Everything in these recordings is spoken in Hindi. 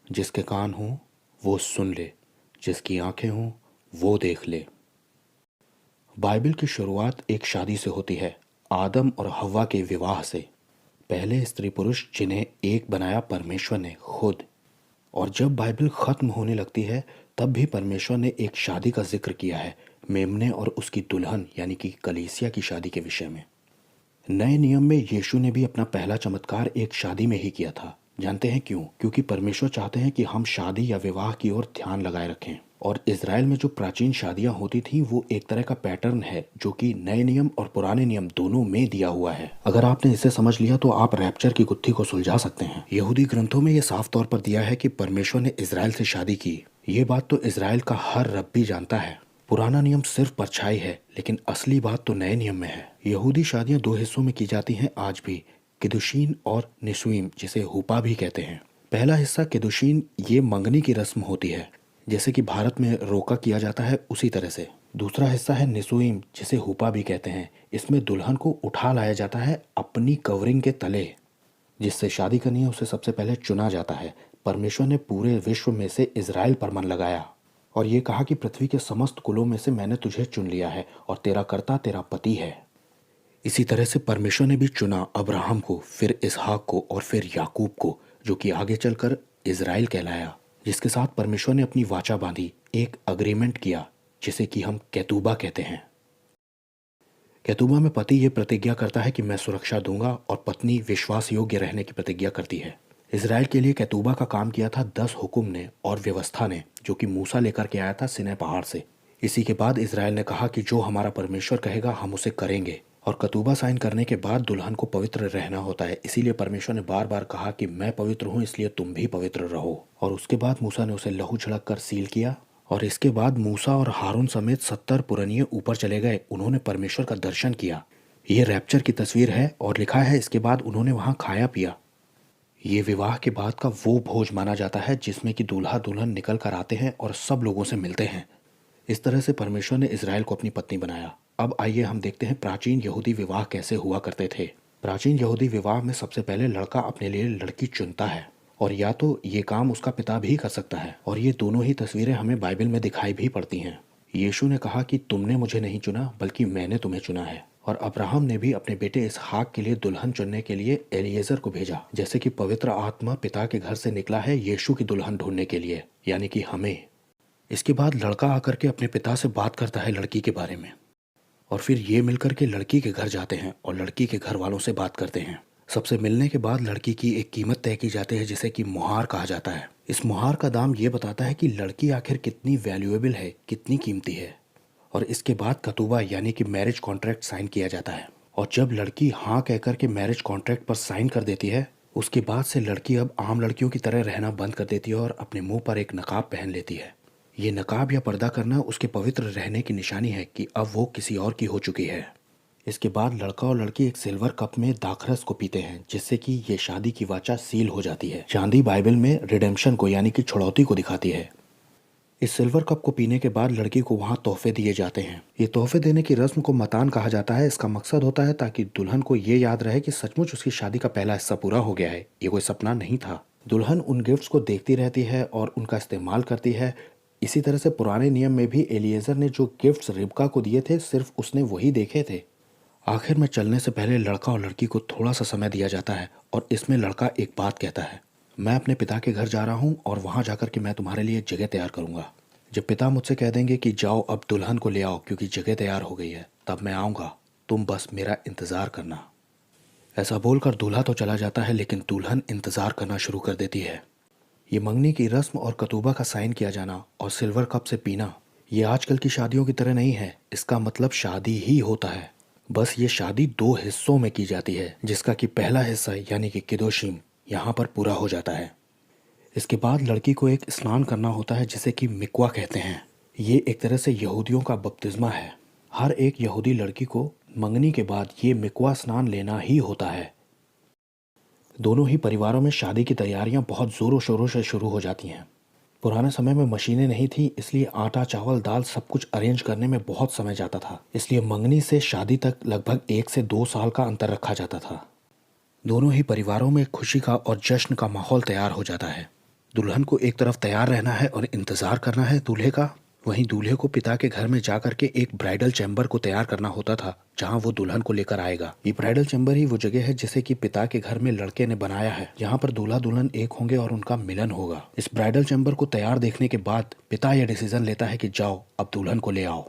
जिसके कान हों वो सुन ले, जिसकी आंखें हों वो देख ले। बाइबल की शुरुआत एक शादी से होती है, आदम और हव्वा के विवाह से। पहले स्त्री पुरुष जिन्हें एक बनाया परमेश्वर ने खुद। और जब बाइबल खत्म होने लगती है तब भी परमेश्वर ने एक शादी का जिक्र किया है, मेमने और उसकी दुल्हन यानी कि कलीसिया की शादी के विषय में। नए नियम में यीशु ने भी अपना पहला चमत्कार एक शादी में ही किया था। जानते हैं क्यों? क्योंकि परमेश्वर चाहते हैं कि हम शादी या विवाह की ओर ध्यान लगाए रखें। और इज़राइल में जो प्राचीन शादियां होती थीं वो एक तरह का पैटर्न है जो कि नए नियम और पुराने नियम दोनों में दिया हुआ है। अगर आपने इसे समझ लिया तो आप रैप्चर की गुत्थी को सुलझा सकते हैं। यहूदी ग्रंथों में ये साफ तौर पर दिया है कि परमेश्वर ने इज़राइल से शादी की। ये बात तो इज़राइल का हर रब्बी जानता है। पुराना नियम सिर्फ परछाई है, लेकिन असली बात तो नए नियम में है। यहूदी शादियां दो हिस्सों में की जाती हैं आज भी, किदुशीन और निसुईम, जिसे हुपा भी कहते हैं। पहला हिस्सा किदुशीन, ये मंगनी की रस्म होती है, जैसे कि भारत में रोका किया जाता है उसी तरह से। दूसरा हिस्सा है निसुईम, जिसे हुपा भी कहते हैं। इसमें दुल्हन को उठा लाया जाता है अपनी कवरिंग के तले। जिससे शादी करनी है उसे सबसे पहले चुना जाता है। परमेश्वर ने पूरे विश्व में से इज़राइल पर मन लगाया और ये कहा कि पृथ्वी के समस्त कुलों में से मैंने तुझे चुन लिया है और तेरा कर्ता तेरा पति है। इसी तरह से परमेश्वर ने भी चुना अब्राहम को, फिर इसहाक को और फिर याकूब को, जो कि आगे चलकर इज़राइल कहलाया, जिसके साथ परमेश्वर ने अपनी वाचा बांधी, एक अग्रीमेंट किया, जिसे कि हम कैतूबा कहते हैं। कैतूबा में पति ये प्रतिज्ञा करता है कि मैं सुरक्षा दूंगा और पत्नी विश्वास योग्य रहने की प्रतिज्ञा करती है। इज़राइल के लिए कैतूबा का काम किया था 10 हुक्म ने और व्यवस्था ने, जो कि मूसा लेकर के आया था सिनै पहाड़ से। इसी के बाद इज़राइल ने कहा कि जो हमारा परमेश्वर कहेगा हम उसे करेंगे। और कतूबा साइन करने के बाद दुल्हन को पवित्र रहना होता है। इसीलिए परमेश्वर ने बार बार कहा कि मैं पवित्र हूँ, इसलिए तुम भी पवित्र रहो। और उसके बाद मूसा ने उसे लहू छिड़क कर सील किया। और इसके बाद मूसा और हारून समेत 70 पुरनिये ऊपर चले गए। उन्होंने परमेश्वर का दर्शन किया। ये रैप्चर की तस्वीर है और लिखा है इसके बाद उन्होंने वहाँ खाया पिया। ये विवाह के बाद का वो भोज माना जाता है जिसमें कि दूल्हा दुल्हन निकल कर आते हैं और सब लोगों से मिलते हैं। इस तरह से परमेश्वर ने इज़राइल को अपनी पत्नी बनाया। अब आइए हम देखते हैं प्राचीन यहूदी विवाह कैसे हुआ करते थे। प्राचीन यहूदी विवाह में सबसे पहले लड़का अपने लिए लड़की चुनता है और या तो ये काम उसका पिता भी कर सकता है। और ये दोनों ही तस्वीरें हमें बाइबल में दिखाई भी पड़ती हैं। यीशु ने कहा कि तुमने मुझे नहीं चुना बल्कि मैंने तुम्हें चुना है। और अब्राहम ने भी अपने बेटे इसहाक के लिए दुल्हन चुनने के लिए एलिएजर को भेजा, जैसे कि पवित्र आत्मा पिता के घर से निकला है यीशु की दुल्हन ढूंढने के लिए, यानी कि हमें। इसके बाद लड़का आकर के अपने पिता से बात करता है लड़की के बारे में और फिर ये मिलकर के लड़की के घर जाते हैं और लड़की के घर वालों से बात करते हैं। सबसे मिलने के बाद लड़की की एक कीमत तय की जाती है जिसे कि मुहार कहा जाता है। इस मुहार का दाम ये बताता है कि लड़की आखिर कितनी वैल्यूएबल है, कितनी कीमती है। और इसके बाद कतूबा यानी कि मैरिज कॉन्ट्रैक्ट साइन किया जाता है। और जब लड़की हाँ कहकर के मैरिज कॉन्ट्रैक्ट पर साइन कर देती है, उसके बाद से लड़की अब आम लड़कियों की तरह रहना बंद कर देती है और अपने मुंह पर एक नकाब पहन लेती है। ये नकाब या पर्दा करना उसके पवित्र रहने की निशानी है कि अब वो किसी और की हो चुकी है। इसके बाद लड़का और लड़की एक सिल्वर कप में दाखरस को पीते हैं, जिससे कि ये शादी की वाचा सील हो जाती है। चांदी बाइबल में रिडेम्पशन को यानी कि छुड़ौती को दिखाती है। इस सिल्वर कप को पीने के बाद लड़की को वहाँ तोहफे दिए जाते हैं। ये तोहफे देने की रस्म को मतान कहा जाता है। इसका मकसद होता है ताकि दुल्हन को ये याद रहे कि सचमुच उसकी शादी का पहला हिस्सा पूरा हो गया है, ये कोई सपना नहीं था। दुल्हन उन गिफ्ट्स को देखती रहती है और उनका इस्तेमाल करती है। इसी तरह से पुराने नियम में भी एलिएजर ने जो गिफ्ट्स रिबका को दिए थे सिर्फ उसने वही देखे थे। आखिर में चलने से पहले लड़का और लड़की को थोड़ा सा समय दिया जाता है और इसमें लड़का एक बात कहता है, मैं अपने पिता के घर जा रहा हूँ और वहाँ जाकर के मैं तुम्हारे लिए जगह तैयार करूँगा। जब पिता मुझसे कह देंगे कि जाओ अब दुल्हन को ले आओ क्योंकि जगह तैयार हो गई है, तब मैं आऊँगा, तुम बस मेरा इंतज़ार करना। ऐसा बोलकर दूल्हा तो चला जाता है लेकिन दुल्हन इंतज़ार करना शुरू कर देती है। ये मंगनी की रस्म और कतूबा का साइन किया जाना और सिल्वर कप से पीना, ये आजकल की शादियों की तरह नहीं है। इसका मतलब शादी ही होता है। बस ये शादी दो हिस्सों में की जाती है, जिसका कि पहला हिस्सा यानी कि किदोशीम यहाँ पर पूरा हो जाता है। इसके बाद लड़की को एक स्नान करना होता है जिसे कि मिक्वा कहते हैं। ये एक तरह से यहूदियों का बपतिस्मा है। हर एक यहूदी लड़की को मंगनी के बाद ये मिक्वा स्नान लेना ही होता है। दोनों ही परिवारों में शादी की तैयारियां बहुत ज़ोरों शोरों से शुरू हो जाती हैं। पुराने समय में मशीनें नहीं थी, इसलिए आटा चावल दाल सब कुछ अरेंज करने में बहुत समय जाता था। इसलिए मंगनी से शादी तक लगभग 1 से 2 साल का अंतर रखा जाता था। दोनों ही परिवारों में खुशी का और जश्न का माहौल तैयार हो जाता है। दुल्हन को एक तरफ तैयार रहना है और इंतजार करना है दूल्हे का, वहीं दूल्हे को पिता के घर में जा करके एक ब्राइडल चैम्बर को तैयार करना होता था जहां वो दुल्हन को लेकर आएगा। ये ब्राइडल चैम्बर ही वो जगह है जिसे कि पिता के घर में लड़के ने बनाया है, जहां पर दूल्हा दुल्हन एक होंगे और उनका मिलन होगा। इस ब्राइडल चैम्बर को तैयार देखने के बाद पिता यह डिसीजन लेता है कि जाओ अब दुल्हन को ले आओ।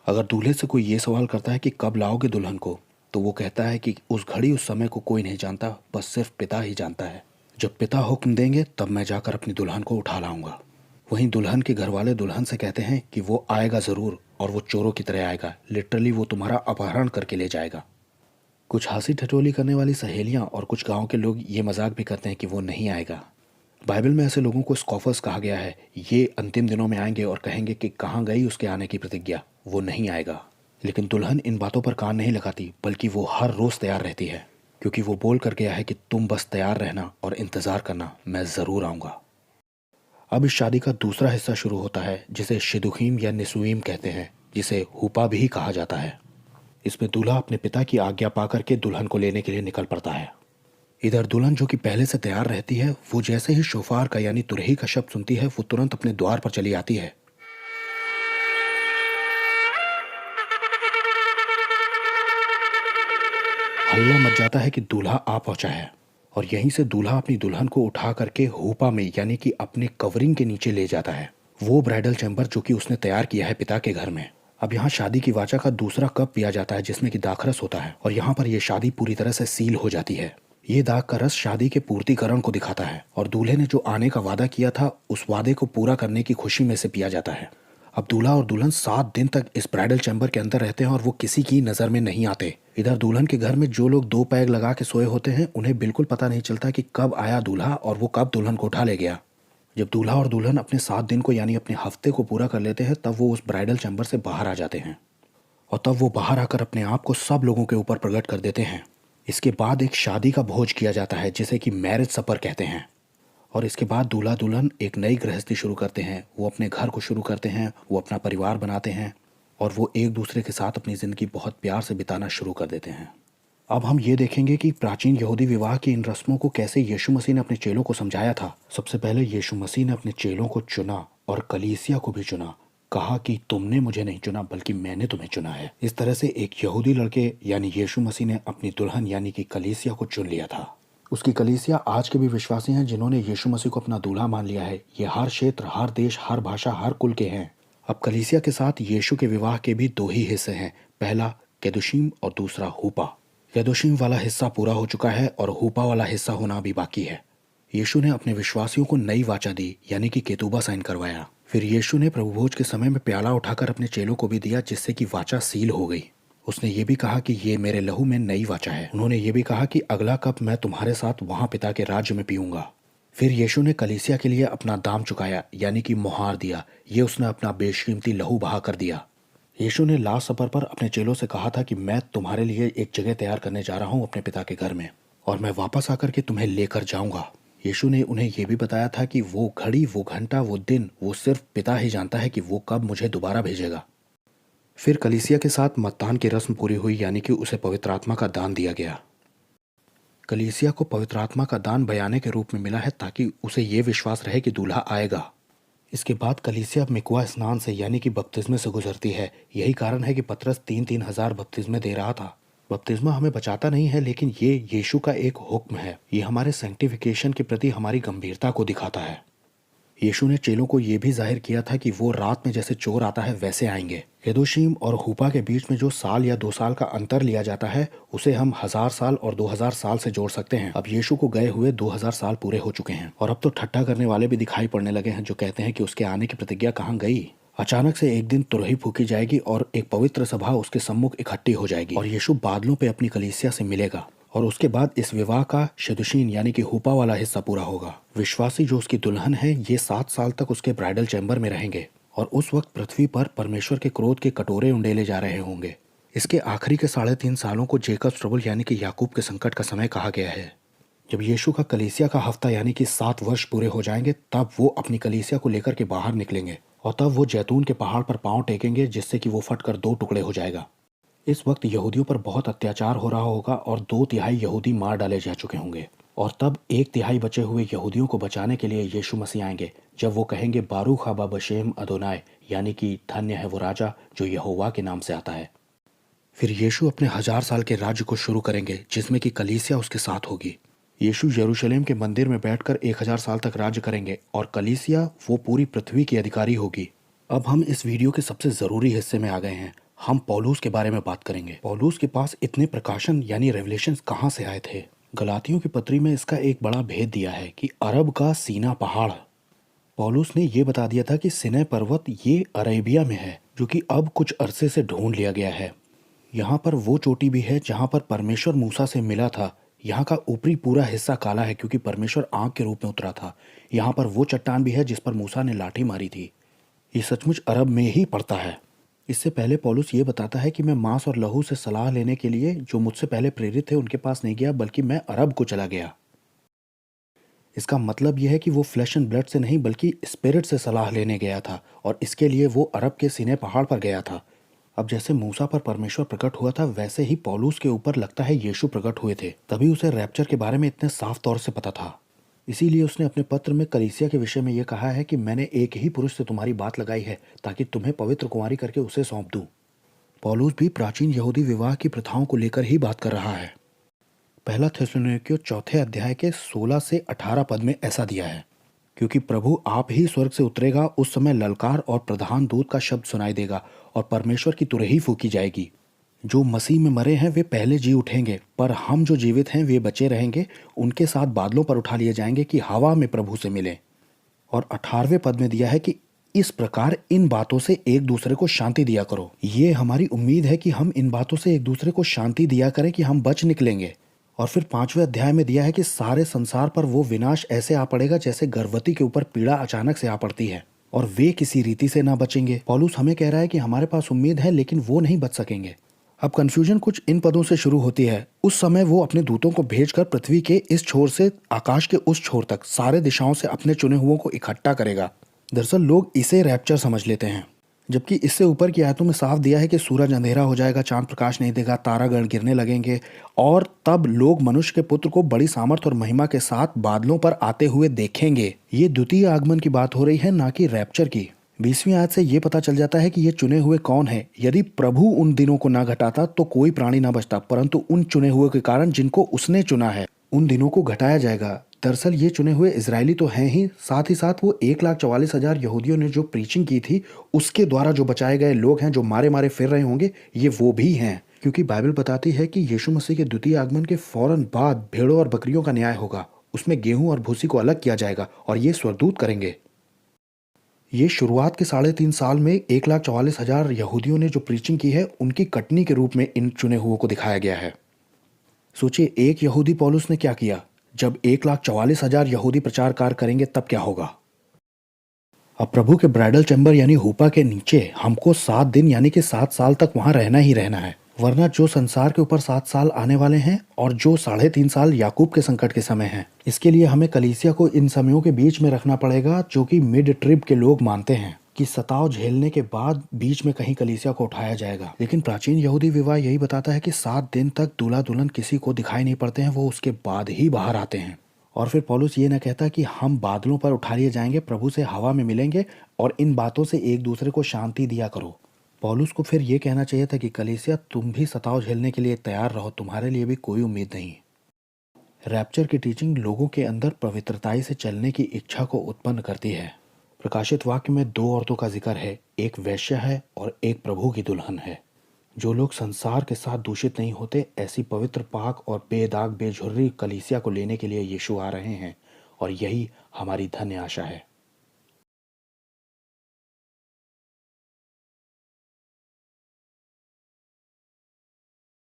अगर दूल्हे से कोई ये सवाल करता है कि कब लाओगे दुल्हन को, तो वो कहता है कि उस घड़ी उस समय को कोई नहीं जानता, बस सिर्फ पिता ही जानता है। जब पिता हुक्म देंगे तब मैं जाकर अपनी दुल्हन को उठा लाऊंगा। वहीं दुल्हन के घर वाले दुल्हन से कहते हैं कि वो आएगा ज़रूर, और वो चोरों की तरह आएगा, लिटरली वो तुम्हारा अपहरण करके ले जाएगा। कुछ हंसी ठिठोली करने वाली सहेलियां और कुछ गांव के लोग ये मजाक भी करते हैं कि वो नहीं आएगा। बाइबल में ऐसे लोगों को स्कॉफर्स कहा गया है। ये अंतिम दिनों में आएंगे और कहेंगे कि कहाँ गई उसके आने की प्रतिज्ञा, वो नहीं आएगा। लेकिन दुल्हन इन बातों पर कान नहीं लगाती, बल्कि वो हर रोज़ तैयार रहती है, क्योंकि वो बोल कर गया है कि तुम बस तैयार रहना और इंतज़ार करना, मैं ज़रूर आऊँगा। अब इस शादी का दूसरा हिस्सा शुरू होता है जिसे शिदुखीम या निसुईम कहते हैं, जिसे हुपा भी कहा जाता है। इसमें दूल्हा अपने पिता की आज्ञा पाकर के दुल्हन को लेने के लिए निकल पड़ता है। इधर दुल्हन जो कि पहले से तैयार रहती है, वो जैसे ही शोफार का यानी तुरही का शब्द सुनती है, वो तुरंत अपने द्वार पर चली आती है। हल्ला मच जाता है कि दूल्हा आ पहुंचा है, और यहीं से दूल्हा अपनी दुल्हन को उठा करके हुपा में यानी कि अपने कवरिंग के नीचे ले जाता है, वो ब्राइडल चैम्बर जो कि उसने तैयार किया है पिता के घर में। अब यहाँ शादी की वाचा का दूसरा कप पिया जाता है जिसमें कि दाखरस होता है, और यहाँ पर यह शादी पूरी तरह से सील हो जाती है। ये दाग का रस शादी के पूर्तिकरण को दिखाता है, और दूल्हे ने जो आने का वादा किया था उस वादे को पूरा करने की खुशी में से पिया जाता है। अब दूल्हा और दुल्हन 7 दिन तक इस ब्राइडल चैम्बर के अंदर रहते हैं और वो किसी की नज़र में नहीं आते। इधर दुल्हन के घर में जो लोग 2 पैग लगा के सोए होते हैं, उन्हें बिल्कुल पता नहीं चलता कि कब आया दूल्हा और वो कब दुल्हन को उठा ले गया। जब दूल्हा और दुल्हन अपने 7 दिन को यानी अपने हफ्ते को पूरा कर लेते हैं, तब वो उस ब्राइडल चैम्बर से बाहर आ जाते हैं, और तब वो बाहर आकर अपने आप को सब लोगों के ऊपर प्रकट कर देते हैं। इसके बाद एक शादी का भोज किया जाता है जिसे कि मैरिज सपर कहते हैं, और इसके बाद दूल्हा दुल्हन एक नई गृहस्थी शुरू करते हैं। वो अपने घर को शुरू करते हैं, वो अपना परिवार बनाते हैं, और वो एक दूसरे के साथ अपनी ज़िंदगी बहुत प्यार से बिताना शुरू कर देते हैं। अब हम ये देखेंगे कि प्राचीन यहूदी विवाह की इन रस्मों को कैसे यीशु मसीह ने अपने चेलों को समझाया था। सबसे पहले यीशु मसीह ने अपने चेलों को चुना और कलीसिया को भी चुना। कहा कि तुमने मुझे नहीं चुना बल्कि मैंने तुम्हें चुना है। इस तरह से एक यहूदी लड़के यानी यीशु मसीह ने अपनी दुल्हन यानी कि कलीसिया को चुन लिया था। उसकी कलीसिया आज के भी विश्वासी हैं जिन्होंने यीशु मसीह को अपना दूल्हा मान लिया है। ये हर क्षेत्र, हर देश, हर भाषा, हर कुल के हैं। अब कलीसिया के साथ यीशु के विवाह के भी 2 ही हिस्से हैं, पहला केदुशीम और दूसरा हुपा। केदुशीम वाला हिस्सा पूरा हो चुका है और हुपा वाला हिस्सा होना भी बाकी है। यीशु ने अपने विश्वासियों को नई वाचा दी यानी कि केतुबा साइन करवाया। फिर यीशु ने प्रभु भोज के समय में प्याला उठाकर अपने चेलों को भी दिया, जिससे कि वाचा सील हो गई। उसने ये भी कहा कि ये मेरे लहू में नई वाचा है। उन्होंने ये भी कहा कि अगला कप मैं तुम्हारे साथ वहां पिता के राज्य में पीऊंगा। फिर यीशु ने कलीसिया के लिए अपना दाम चुकाया यानी कि मुहार दिया। ये उसने अपना बेशकीमती लहू बहा कर दिया। यीशु ने लास्ट सपर पर अपने चेलों से कहा था कि मैं तुम्हारे लिए एक जगह तैयार करने जा रहा हूँ अपने पिता के घर में, और मैं वापस आकर के तुम्हें लेकर जाऊंगा। यीशु ने उन्हें यह भी बताया था कि वो घड़ी, वो घंटा, वो दिन, वो सिर्फ पिता ही जानता है कि वो कब मुझे दोबारा भेजेगा। फिर कलीसिया के साथ मतदान की रस्म पूरी हुई यानी कि उसे पवित्र आत्मा का दान दिया गया। कलीसिया को पवित्र आत्मा का दान बयाने के रूप में मिला है ताकि उसे ये विश्वास रहे कि दूल्हा आएगा। इसके बाद कलीसिया मिकुआ स्नान से यानी कि बपतिस्मे से गुजरती है। यही कारण है कि पतरस 3-3 हजार बपतिस्मे दे रहा था। बपतिस्मा हमें बचाता नहीं है, लेकिन ये यीशु का एक हुक्म है। ये हमारे सैंक्टिफिकेशन के प्रति हमारी गंभीरता को दिखाता है। यीशु ने चेलों को यह भी जाहिर किया था कि वो रात में जैसे चोर आता है वैसे आएंगे। केदुशीम और हुपा के बीच में जो साल या 2 साल का अंतर लिया जाता है, उसे हम 1000 साल और 2000 साल से जोड़ सकते हैं। अब यीशु को गए हुए 2000 साल पूरे हो चुके हैं, और अब तो ठट्ठा करने वाले भी दिखाई पड़ने लगे हैं जो कहते हैं कि उसके आने की प्रतिज्ञा कहाँ गई। अचानक से एक दिन तुरही फूकी जाएगी और एक पवित्र सभा उसके सम्मुख इकट्ठी हो जाएगी, और यीशु बादलों पे अपनी कलीसिया से मिलेगा, और उसके बाद इस विवाह का शिदुशीन यानी कि हुपा वाला हिस्सा पूरा होगा। विश्वासी जो उसकी दुल्हन है, ये 7 साल तक उसके ब्राइडल चैम्बर में रहेंगे, और उस वक्त पृथ्वी पर परमेश्वर के क्रोध के कटोरे उंडेले जा रहे होंगे। इसके आखिरी के 3.5 सालों को जेकब ट्रबल यानी कि याकूब के संकट का समय कहा गया है। जब यीशु का कलीसिया का हफ्ता यानी कि 7 वर्ष पूरे हो जाएंगे, तब वो अपनी कलीसिया को लेकर के बाहर निकलेंगे, और तब वो जैतून के पहाड़ पर पांव टेकेंगे, जिससे कि वो फटकर 2 टुकड़े हो जाएगा। इस वक्त यहूदियों पर बहुत अत्याचार हो रहा होगा और 2 तिहाई यहूदी मार डाले जा चुके होंगे, और तब एक तिहाई बचे हुए यहूदियों को बचाने के लिए यीशु मसीह आएंगे, जब वो कहेंगे बारूक हबा बशेम अदोनाय, यानी कि धन्य है वो राजा जो यहोवा के नाम से आता है। फिर यीशु अपने 1000 साल के राज्य को शुरू करेंगे, जिसमें कि कलीसिया उसके साथ होगी। यीशु यरूशलेम के मंदिर में बैठकर 1000 साल तक राज्य करेंगे और कलीसिया वो पूरी पृथ्वी की अधिकारी होगी। अब हम इस वीडियो के सबसे ज़रूरी हिस्से में आ गए हैं। हम पौलुस के बारे में बात करेंगे। पौलुस के पास इतने प्रकाशन यानी रेवलेशंस कहाँ से आए थे? गलातियों की पत्री में इसका एक बड़ा भेद दिया है कि अरब का सीना पहाड़। पौलुस ने यह बता दिया था कि सिनै पर्वत ये अरेबिया में है, जो कि अब कुछ अरसे से ढूंढ लिया गया है। यहाँ पर वो चोटी भी है जहाँ पर परमेश्वर मूसा से मिला था। यहाँ का ऊपरी पूरा हिस्सा काला है क्योंकि परमेश्वर आग के रूप में उतरा था। यहाँ पर वो चट्टान भी है जिस पर मूसा ने लाठी मारी थी। ये सचमुच अरब में ही पड़ता है। इससे पहले पौलुस ये बताता है कि मैं मांस और लहू से सलाह लेने के लिए जो मुझसे पहले प्रेरित थे उनके पास नहीं गया, बल्कि मैं अरब को चला गया। इसका मतलब यह है कि वो फ्लैश एंड ब्लड से नहीं बल्कि स्पिरिट से सलाह लेने गया था, और इसके लिए वो अरब के सीने पहाड़ पर गया था। अब जैसे मूसा पर परमेश्वर प्रकट हुआ था, वैसे ही पौलुस के ऊपर लगता है यीशु प्रकट हुए थे। तभी उसे रैप्चर के बारे में इतने साफ तौर से पता था। इसीलिए उसने अपने पत्र में कलीसिया के विषय में यह कहा है कि मैंने एक ही पुरुष से तुम्हारी बात लगाई है ताकि तुम्हें पवित्र कुंवारी करके उसे सौंप दूं। पौलुस भी प्राचीन यहूदी विवाह की प्रथाओं को लेकर ही बात कर रहा है। पहला थिस्सलुनीकियों चौथे अध्याय के 16 से 18 पद में ऐसा दिया है, क्योंकि प्रभु आप ही स्वर्ग से उतरेगा, उस समय ललकार और प्रधान दूत का शब्द सुनाई देगा और परमेश्वर की तुरही फूकी जाएगी। जो मसीह में मरे हैं वे पहले जी उठेंगे, पर हम जो जीवित हैं वे बचे रहेंगे, उनके साथ बादलों पर उठा लिए जाएंगे कि हवा में प्रभु से मिलें। और 18वें पद में दिया है कि इस प्रकार इन बातों से एक दूसरे को शांति दिया करो। ये हमारी उम्मीद है कि हम इन बातों से एक दूसरे को शांति दिया करें कि हम बच निकलेंगे। और फिर 5वें अध्याय में दिया है कि सारे संसार पर वो विनाश ऐसे आ पड़ेगा जैसे गर्भवती के ऊपर पीड़ा अचानक से आ पड़ती है, और वे किसी रीति से ना बचेंगे। पौलुस हमें कह रहा है कि हमारे पास उम्मीद है लेकिन वो नहीं बच सकेंगे। अब कंफ्यूजन कुछ इन पदों से शुरू होती है। उस समय वो अपने दूतों को भेजकर पृथ्वी के इस छोर से आकाश के उस छोर तक सारे दिशाओं से अपने चुने हुओं को इकट्ठा करेगा। दरअसल लोग इसे रैप्चर समझ लेते हैं, जबकि इससे ऊपर की आयतों में साफ दिया है कि सूरज अंधेरा हो जाएगा, चांद प्रकाश नहीं देगा, तारागण गिरने लगेंगे, और तब लोग मनुष्य के पुत्र को बड़ी सामर्थ और महिमा के साथ बादलों पर आते हुए देखेंगे। ये द्वितीय आगमन की बात हो रही है, ना कि रैप्चर की। 20वीं आयत से ये पता चल जाता है कि ये चुने हुए कौन है। यदि प्रभु उन दिनों को ना घटाता तो कोई प्राणी ना बचता, परंतु उन चुने हुए के कारण जिनको उसने चुना है उन दिनों को घटाया जाएगा। दरअसल ये चुने हुए इजरायली तो हैं ही साथ वो 1,44,000 यहूदियों ने जो प्रीचिंग की थी उसके द्वारा जो बचाए गए लोग हैं, जो मारे मारे फिर रहे होंगे, ये वो भी हैं। क्योंकि बाइबल बताती है कि यीशु मसीह के द्वितीय आगमन के फौरन बाद भेड़ों और बकरियों का न्याय होगा। उसमें गेहूं और भूसी को अलग किया जाएगा और ये स्वर्गदूत करेंगे। ये शुरुआत के 3.5 साल में 1,44,000 यहूदियों ने जो प्रीचिंग की है उनकी कटनी के रूप में इन चुने हुओं को दिखाया गया है। सोचिए, एक यहूदी पौलुस ने क्या किया। जब 1,44,000 यहूदी प्रचार कार्य करेंगे तब क्या होगा। अब प्रभु के ब्राइडल चैम्बर यानी हुपा के नीचे हमको 7 दिन यानी कि 7 साल तक वहां रहना ही रहना है, वरना जो संसार के ऊपर 7 साल आने वाले हैं और जो 3.5 साल याकूब के संकट के समय हैं, इसके लिए हमें कलीसिया को इन समयों के बीच में रखना पड़ेगा, जो कि मिड ट्रिब के लोग मानते हैं कि सताव झेलने के बाद बीच में कहीं कलीसिया को उठाया जाएगा। लेकिन प्राचीन यहूदी विवाह यही बताता है कि 7 दिन तक दूल्हा दुल्हन किसी को दिखाई नहीं पड़ते हैं, वो उसके बाद ही बाहर आते हैं। और फिर पौलुस ये न कहता कि हम बादलों पर उठा लिए जाएंगे, प्रभु से हवा में मिलेंगे और इन बातों से एक दूसरे को शांति दिया करो। पौलुस को फिर ये कहना चाहिए था कि कलीसिया तुम भी सताव झेलने के लिए तैयार रहो, तुम्हारे लिए भी कोई उम्मीद नहीं। रैप्चर की टीचिंग लोगों के अंदर पवित्रताई से चलने की इच्छा को उत्पन्न करती है। प्रकाशित वाक्य में 2 औरतों का जिक्र है, एक वैश्य है और एक प्रभु की दुल्हन है। जो लोग संसार के साथ दूषित नहीं होते, ऐसी पवित्र पाक और बेदाग बेझुर्री कलीसिया को लेने के लिए यीशु आ रहे हैं, और यही हमारी धन्य आशा है।